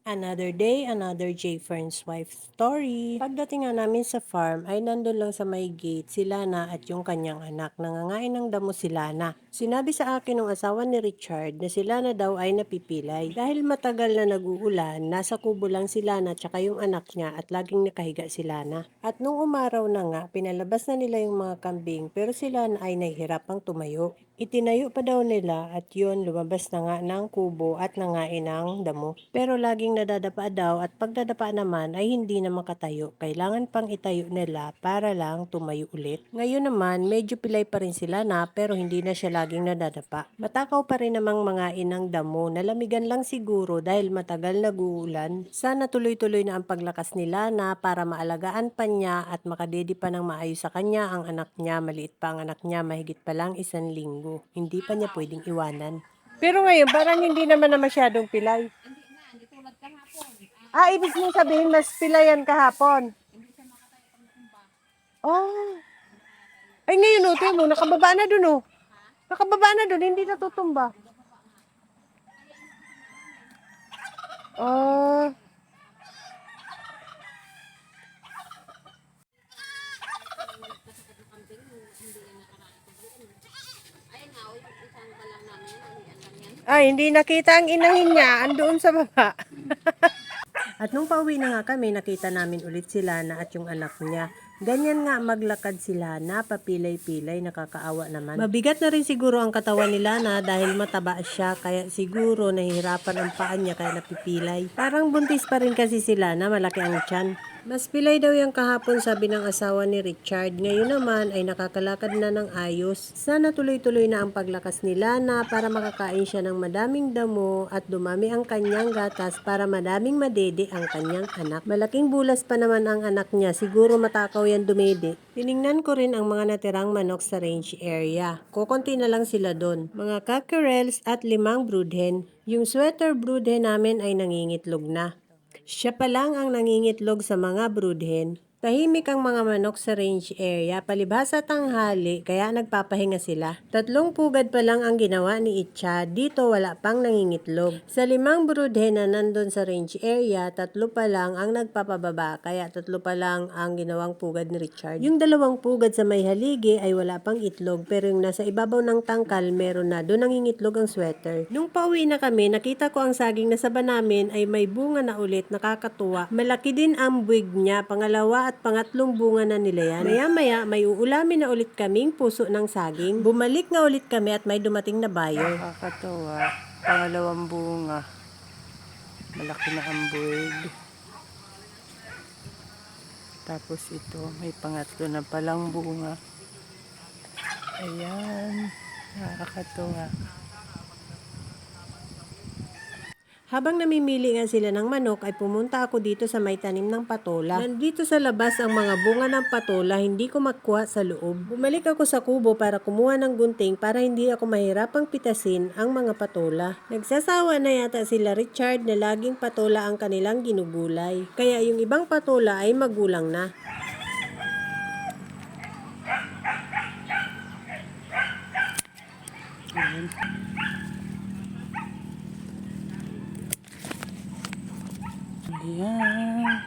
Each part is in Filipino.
Another day, another J. Fern's wife story. Pagdating nga namin sa farm ay nandun lang sa may gate si Lana at yung kanyang anak. Nangangain ng damo si Lana. Sinabi sa akin ng asawa ni Richard na si Lana daw ay napipilay. Dahil matagal na nag-uulan, nasa kubo lang si Lana at yung anak niya at laging nakahiga si Lana. At nung umaraw na nga, pinalabas na nila yung mga kambing pero si Lana ay nahihirapang tumayo. Itinayo pa daw nila at yun lumabas na nga ng kubo at nangain ng damo. Pero laging nadadapa daw at pagdadapa naman ay hindi na makatayo. Kailangan pang itayo nila para lang tumayo ulit. Ngayon naman medyo pilay pa rin sila na pero hindi na siya laging nadadapa. Matakaw pa rin namang mangain ng damo. Nalamigan lang siguro dahil matagal nag-uulan. Sana tuloy-tuloy na ang paglakas nila na para maalagaan pa niya at makadedi pa ng maayos sa kanya ang anak niya. Maliit pa ang anak niya, mahigit pa lang 1 linggo. Hindi pa niya pwedeng iwanan. Pero ngayon, parang hindi naman na masyadong pilay. Hindi tulad kahapon. Ibig mo sabihin, mas pilayan kahapon. Hindi siya makatayo pag natumba. Oh. Ay, ngayon, tingnan mo, nakababa na dun, oh. Nakababa na dun, hindi natutumba. Oh. Ayun nga, yung isang pa lang namin, anian lang yan. Ay, hindi nakita ang inahin niya, andoon sa baba. At nung pauwi na nga kami, nakita namin ulit si Lana at yung anak niya. Ganyan nga maglakad sila na papilay-pilay, nakakaawa naman. Mabigat na rin siguro ang katawan ni Lana dahil mataba siya, kaya siguro nahihirapan ang paa niya kaya napipilay. Parang buntis pa rin kasi si Lana, malaki ang tiyan. Mas pilay daw yung kahapon, sabi ng asawa ni Richard. Ngayon naman ay nakakalakad na ng ayos. Sana tuloy-tuloy na ang paglakas ni Lana para makakain siya ng madaming damo at dumami ang kanyang gatas para madaming madede ang kanyang anak. Malaking bulas pa naman ang anak niya, siguro matakaw yan dumede. Tiningnan ko rin ang mga natirang manok sa range area. Kukunti na lang sila doon. Mga cockerels at 5 broodhen. Yung sweater broodhen namin ay nangingitlog na. Siya pa lang ang nangingitlog sa mga broodhen. Tahimik ang mga manok sa range area, palibhasa tanghali, kaya nagpapahinga sila. 3 pugad pa lang ang ginawa ni Itcha, dito wala pang nangingitlog. Sa 5 broodhen na nandun sa range area, 3 pa lang ang nagpapababa, kaya 3 pa lang ang ginawang pugad ni Richard. Yung 2 pugad sa may haligi ay wala pang itlog, pero yung nasa ibabaw ng tangkal meron na, doon nangingitlog ang sweater. Nung pauwi na kami, nakita ko ang saging na saba namin ay may bunga na ulit, nakakatuwa. Malaki din ang buwig niya, pangalawa at pangatlong bunga na nila yan. Maya-maya, may uulamin na ulit kaming puso ng saging. Bumalik nga ulit kami at may dumating na buyer. Nakakatuwa. Pangalawang bunga. Malaki na ang buwig. Tapos ito, may pangatlo na palang bunga. Ayan. Nakakatuwa. Habang namimili nga sila ng manok ay pumunta ako dito sa may tanim ng patola. Nandito sa labas ang mga bunga ng patola, hindi ko makuha sa loob. Bumalik ako sa kubo para kumuha ng gunting para hindi ako mahirapang pitasin ang mga patola. Nagsasawa na yata sila Richard na laging patola ang kanilang ginugulay. Kaya yung ibang patola ay magulang na. Ayan. Ayan.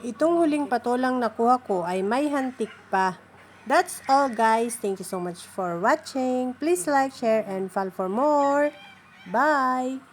Itong huling patolang nakuha ko ay may hantik pa. That's all guys. Thank you so much for watching. Please like, share, and follow for more. Bye!